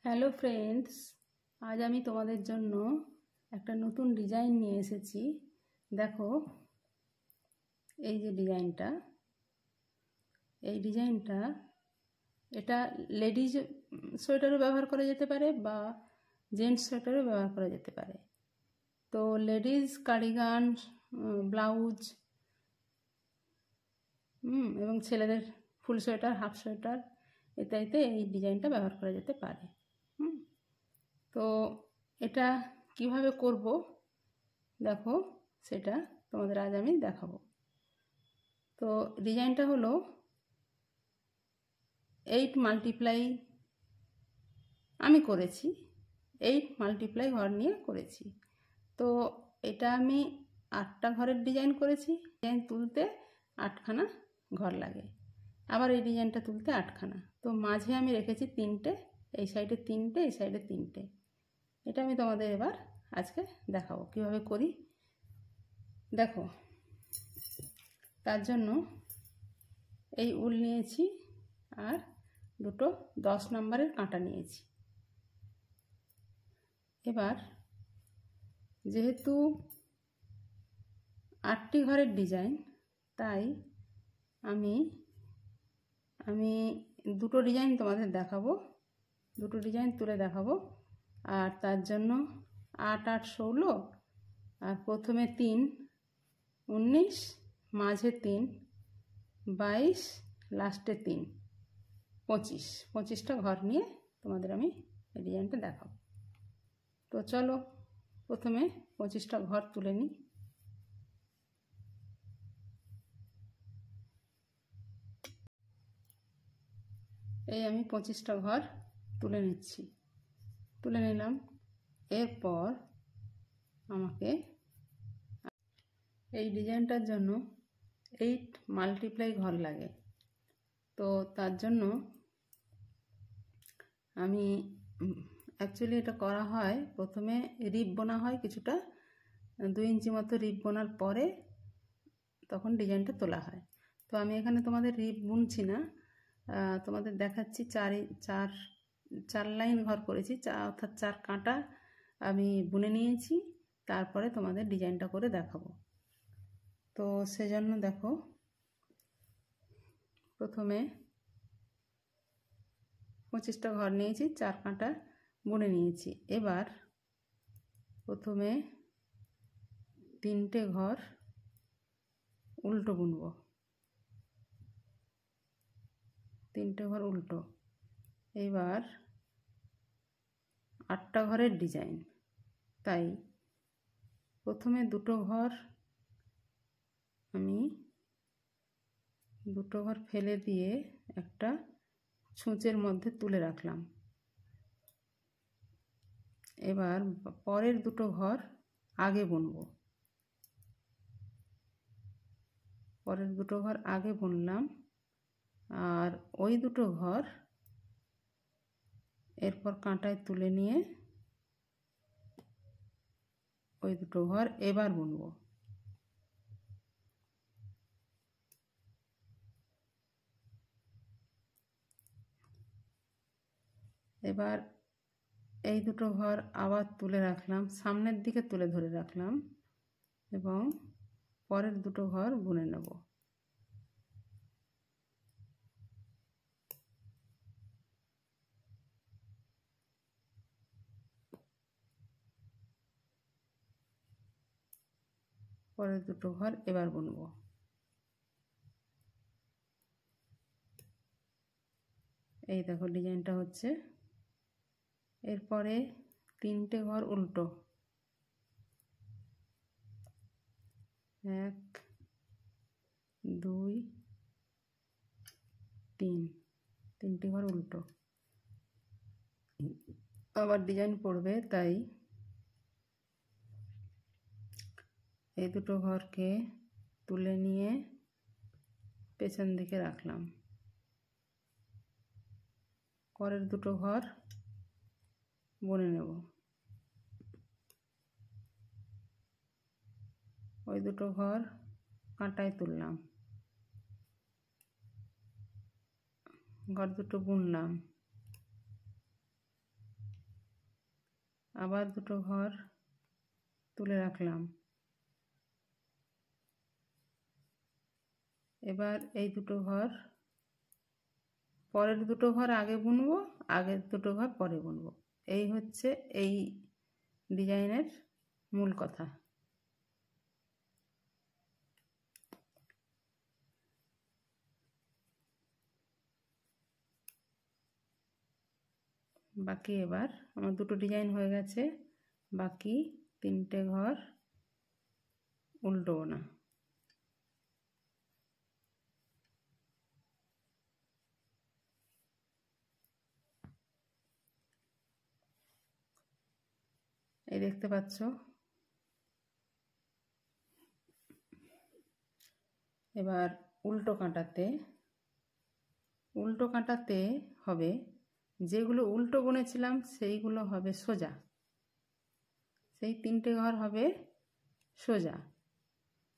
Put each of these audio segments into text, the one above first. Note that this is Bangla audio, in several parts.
হ্যালো ফ্রেন্ডস, আজ আমি তোমাদের জন্য একটা নতুন ডিজাইন নিয়ে এসেছি। দেখো, এই যে ডিজাইনটা, এটা লেডিজ সোয়েটারও ব্যবহার করা যেতে পারে বা জেন্টস সোয়েটারও ব্যবহার করা যেতে পারে। তো লেডিজ কার্ডিগান, ব্লাউজ এবং ছেলেদের ফুল সোয়েটার, হাফ সোয়েটার ইত্যাদিতে এই ডিজাইনটা ব্যবহার করা যেতে পারে। তো এটা কিভাবে করব দেখো, সেটা তোমাদের আজ আমি দেখাবো। তো ডিজাইনটা হলো 8 মাল্টিপ্লাই আমি করেছি, 8 মাল্টিপ্লাই ঘর নিয়ে করেছি। তো এটা আমি 8টা ঘরের ডিজাইন করেছি। ডিজাইন তুলতে 8খানা ঘর লাগে, আবার এই ডিজাইনটা তুলতে 8খানা। তো মাঝে আমি রেখেছি 3টে, এই সাইডে 3টে, এই সাইডে 3টে। এটা আমি তোমাদের এবার আজকে দেখাবো কিভাবে করি। দেখো, তার জন্য এই উল নিয়েছি আর দুটো 10 নম্বরের কাঁটা নিয়েছি। এবার যেহেতু 8টি ঘরের ডিজাইন, তাই আমি দুটো ডিজাইন তোমাদের দেখাবো, দুটো ডিজাইন তুলে দেখাবো। আর তার জন্য 8 8 16, আর প্রথমে 3 19, মাঝে 3 22, লাস্টে 3 25টা ঘর নিয়ে তোমাদের আমি এই ডিজাইনটা দেখাবো। তো চলো, প্রথমে 25টা ঘর তুলে নিই। এই আমি 25টা ঘর তুলে নিচ্ছি, তুলে নিলাম। এরপর আমাকে এই ডিজাইনটার জন্য 8 মাল্টিপ্লাই ঘর লাগে। তো তার জন্য আমি অ্যাকচুয়ালি এটা করা হয়, প্রথমে রিপ বোনা হয় কিছুটা, 2 ইঞ্চি মতো রিপ বোনার পরে তখন ডিজাইনটা তোলা হয়। তো আমি এখানে তোমাদের রিপ বুনছি না, তোমাদের দেখাচ্ছি। 4 লাইন ঘর করেছি, অর্থাৎ 4 কাঁটা আমি বুনে নিয়েছি, তারপরে তোমাদের ডিজাইনটা করে দেখাবো। তো সেজন্য দেখো, প্রথমে 25টা ঘর নিয়েছি, 4 কাঁটা বুনে নিয়েছি। এবার প্রথমে 3টে ঘর উল্টো বুনব, 3টে ঘর উল্টো। এবার 8টা ঘরের ডিজাইন, তাই প্রথমে দুটো ঘর আমি দুটো ঘর ফেলে দিয়ে একটা ছুঁচের মধ্যে তুলে রাখলাম। এবার পরের দুটো ঘর আগে বুনব, পরের দুটো ঘর আগে বুনলাম, আর ওই দুটো ঘর এরপর কাঁটায় তুলে নিয়ে ওই দুটো ঘর এবার বুনব। এবার এই দুটো ঘর আবার তুলে রাখলাম, সামনের দিকে তুলে ধরে রাখলাম, এবং পরের দুটো ঘর বুনে নেব। পরের দুটো ঘর এবার বুনব। এই দেখো ডিজাইনটা হচ্ছে। এরপরে 3টে ঘর উল্টো, 1 2 3, 3টে ঘর উল্টো। আবার ডিজাইন পড়বে, তাই এই দুটো ঘরকে তুলে নিয়ে পেছন দিকে রাখলাম। পরের দুটো ঘর বুনে নেব। ওই দুটো ঘর কাঁটায় তুললাম, ঘর দুটো বুনলাম, আবার দুটো ঘর তুলে রাখলাম। এবার এই দুটো ঘর, পরের দুটো ঘর আগে বুনবো, আগের দুটো ঘর পরে বুনবো। এই হচ্ছে এই ডিজাইনের মূল কথা। বাকি এবার আমার দুটো ডিজাইন হয়ে গেছে, বাকি তিনটে ঘর উল্টোবো না। এই দেখতে পাচ্ছ, এবার উল্টো কাঁটাতে হবে, যেগুলো উল্টো বুনেছিলাম সেইগুলো হবে সোজা, সেই তিনটে ঘর হবে সোজা,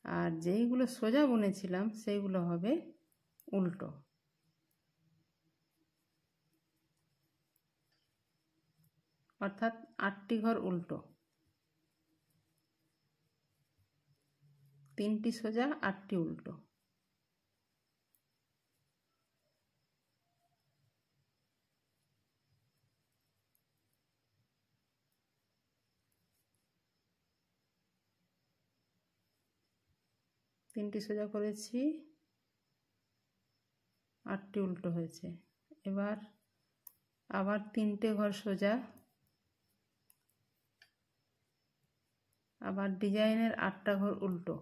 আর যেইগুলো সোজা বুনেছিলাম সেইগুলো হবে উল্টো। অর্থাৎ 8টি ঘর উল্টো, 3টি সোজা 8টি উল্টো। তিনটি সোজা করেছি, 8টি উল্টো হয়েছে। এবার আবার 3টে ঘর সোজা, আবার ডিজাইনের 8টা ঘর উল্টো।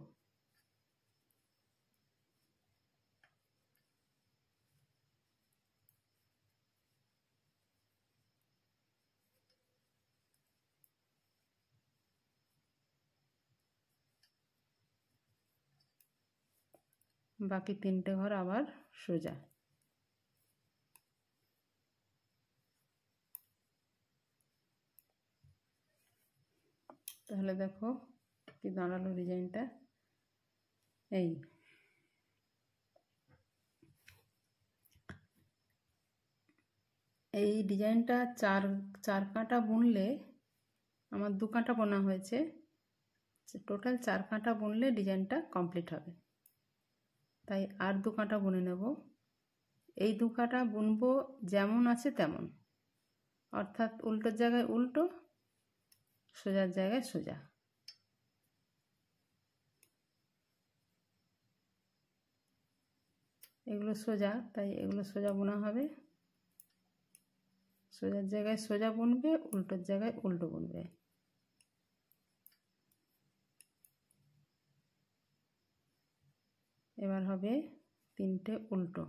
বাকি 3টে ঘর আবার সোজা। তাহলে দেখো কি দাঁড়ালো ডিজাইনটা। এই ডিজাইনটা চার কাঁটা বুনলে, আমার 2 কাঁটা বোনা হয়েছে, টোটাল 4 কাঁটা বুনলে ডিজাইনটা কমপ্লিট হবে। তাই আর 2 কাঁটা বুনে নেব। এই 2 কাঁটা বুনবো যেমন আছে তেমন, অর্থাৎ উল্টোর জায়গায় উল্টো, সোজার জায়গায় সোজা। এগুলো সোজা, তাই এগুলো সোজা বোনা হবে। সোজার জায়গায় সোজা বুনবে, উল্টোর জায়গায় উল্টো বুনবে। এবার হবে 3টে উল্টো।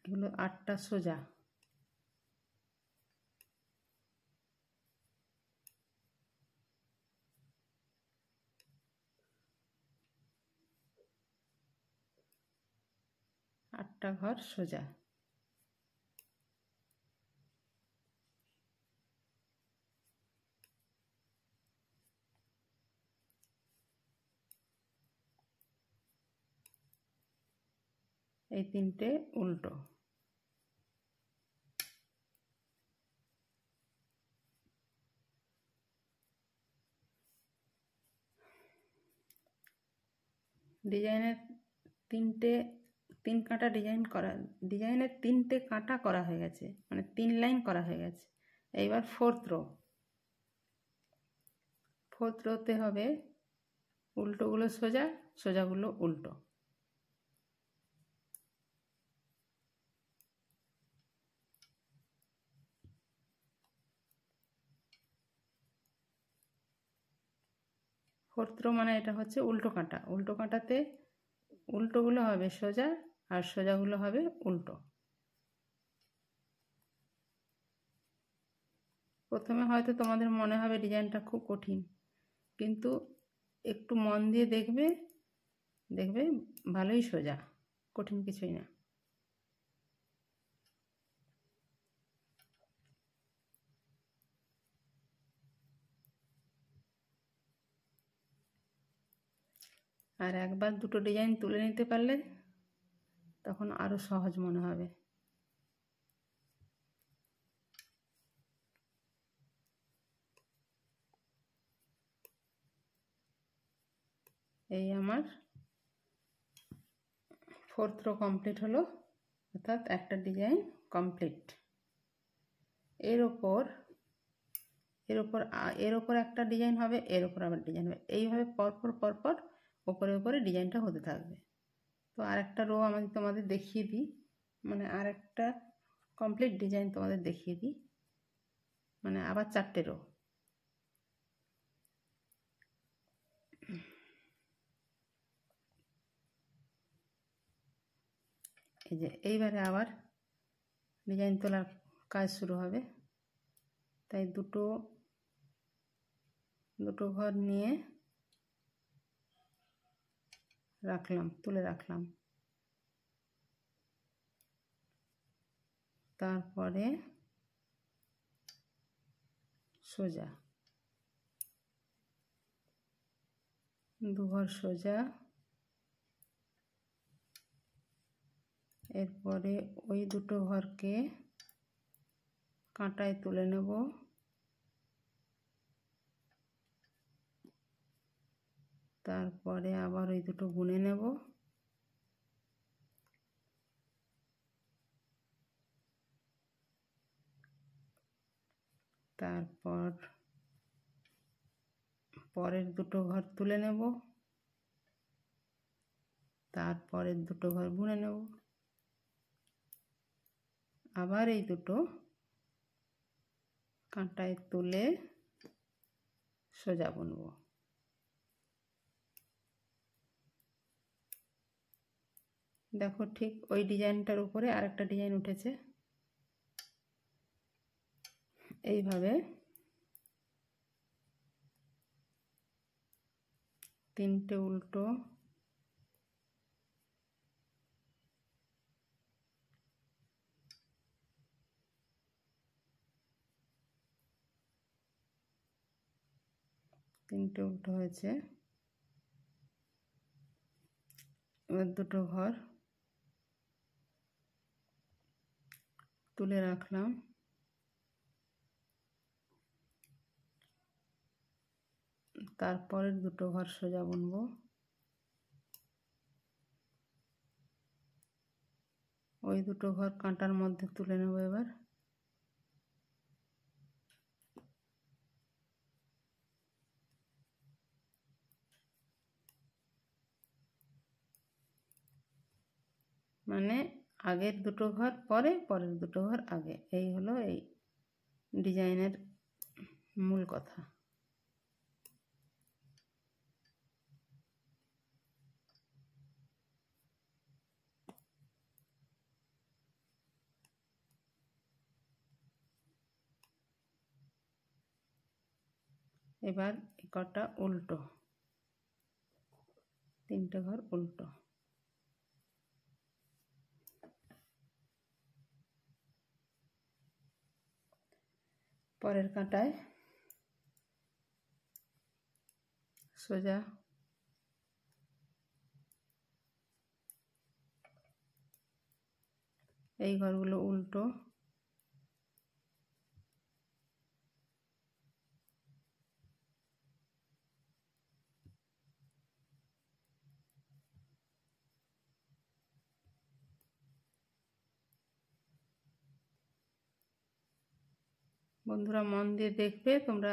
এগুলো 8টা সোজা। আটটা ঘর সোজা। এই 3টে উল্টো। ডিজাইনের 3 কাঁটা ডিজাইনের 3টে কাঁটা করা হয়ে গেছে, মানে 3 লাইন করা হয়ে গেছে। এইবার 4th রোতে হবে উল্টোগুলো সোজা, সোজাগুলো উল্টো। ফোর্থ রো মানে এটা হচ্ছে উল্টো কাঁটা। উল্টো কাঁটাতে উল্টোগুলো হবে সোজা আর সোজাগুলো হবে উল্টো। প্রথমে হয়তো তোমাদের মনে হবে ডিজাইনটা খুব কঠিন, কিন্তু একটু মন দিয়ে দেখবে ভালোই সোজা, কঠিন কিছুই না। আর একবার দুটো ডিজাইন তুলে নিতে পারলে তখন আরও সহজ মনে হবে। এই আমার 4th রো কমপ্লিট হলো, অর্থাৎ একটা ডিজাইন কমপ্লিট। এর ওপর একটা ডিজাইন হবে, এর ওপর আবার ডিজাইন হবে, এইভাবে পরপর ওপরে ডিজাইনটা হতে থাকবে। তো আর একটা রো আমি তোমাদের দেখিয়ে দিই, মানে আর একটা কমপ্লিট ডিজাইন তোমাদের দেখিয়ে দিই, মানে আবার 4টে রো। এই যে এইবারে আবার ডিজাইন তোলার কাজ শুরু হবে, তাই দুটো ঘর নিয়ে রাখলাম, তুলে রাখলাম। তারপরে সোজা 2 ঘর সোজা, এরপরে ওই দুটো ঘরকে কাঁটায় তুলে নেব, তারপরে আবার ওই দুটো বুনে নেব, তারপর পরের দুটো ঘর তুলে নেব, তারপরের দুটো ঘর বুনে নেব, আবার এই দুটো কাঁটায় তুলে সোজা বুনব। দেখো ঠিক ওই ডিজাইনটার উপরে আরেকটা ডিজাইন উঠেছে। এইভাবে 3টে উল্টো, হয়েছে। এবার দুটো ঘর তুলে রাখলাম, তারপরের দুটো ঘর সোজা বুনব, ওই দুটো ঘর কাঁটার মধ্যে তুলে নেব। এবার মানে আগের দুটো ঘর পরে, পরের দুটো ঘর আগে, এই হলো এই ডিজাইনের মূল কথা। এবার কটা উল্টো, 3টে ঘর উল্টো, পরের কাঁটায় সোজা, এই ঘরগুলো উল্টো, বন্ধুরা মন দিয়ে দেখবে, তোমরা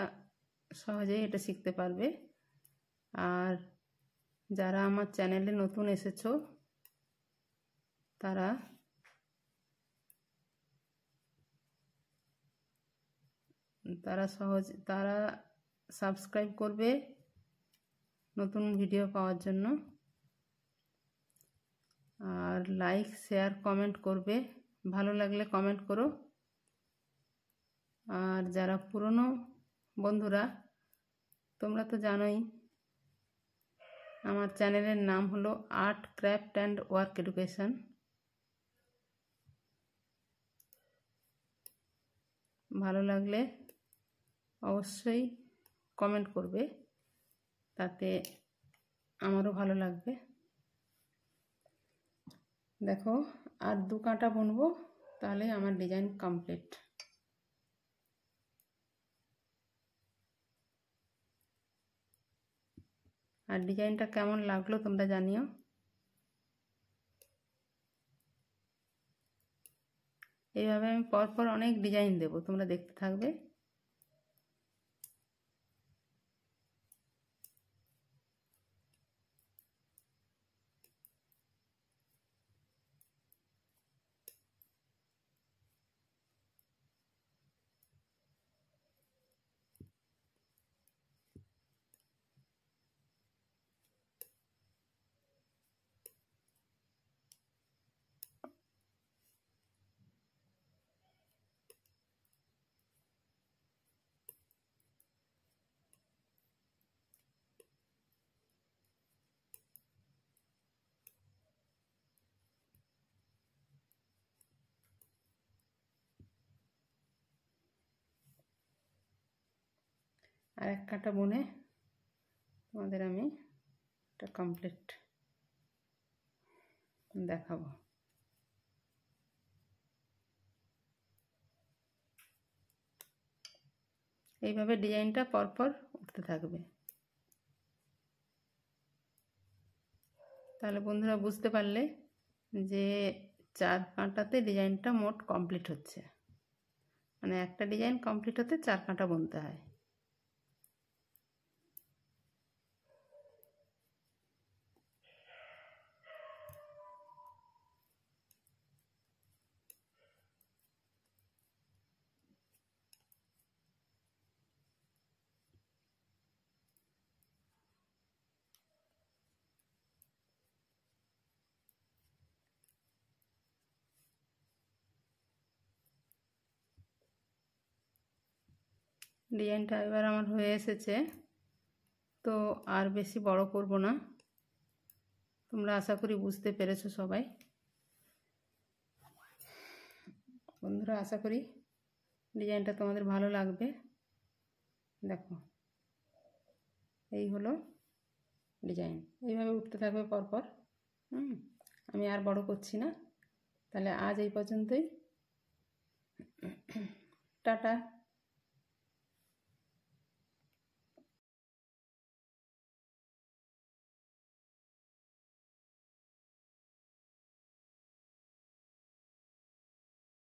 সহজেই এটা শিখতে পারবে। আর যারা আমার চ্যানেলে নতুন এসেছো তারা সাবস্ক্রাইব করবে নতুন ভিডিও পাওয়ার জন্য, আর লাইক শেয়ার কমেন্ট করবে, ভালো লাগলে কমেন্ট করো। আর যারা পুরনো বন্ধুরা, তোমরা তো জানোই আমার চ্যানেলের নাম হলো art craft and work education. ভালো লাগলে অবশ্যই কমেন্ট করবে, তাতে আমারও ভালো লাগবে। দেখো আর 2 কাঁটা বুনবো, তাহলে আমার ডিজাইন কমপ্লিট। আর ডিজাইনটা কেমন লাগলো তোমরা জানিও। এইভাবে আমি পরপর অনেক ডিজাইন দেবো, তোমরা দেখতে থাকবে। আর 1 কাঁটা বুনে তোমাদের আমি এটা কমপ্লিট দেখাবো। এইভাবে ডিজাইনটা পরপর উঠতে থাকবে। তাহলে বন্ধুরা বুঝতে পারলে যে 4 কাঁটাতে ডিজাইনটা মোট কমপ্লিট হচ্ছে, মানে একটা ডিজাইন কমপ্লিট হতে 4 কাঁটা বুনতে হয়। ডিজাইনটা এবার আমার হয়ে এসেছে, তো আর বেশি বড় করব না। তোমরা আশা করি বুঝতে পেরেছো সবাই। বন্ধুরা আশা করি ডিজাইনটা তোমাদের ভালো লাগবে। দেখো এই হলো ডিজাইন, এইভাবে উঠতে থাকবে পরপর। আমি আর বড় করছি না। তাহলে আজ এই পর্যন্তই। টাটা।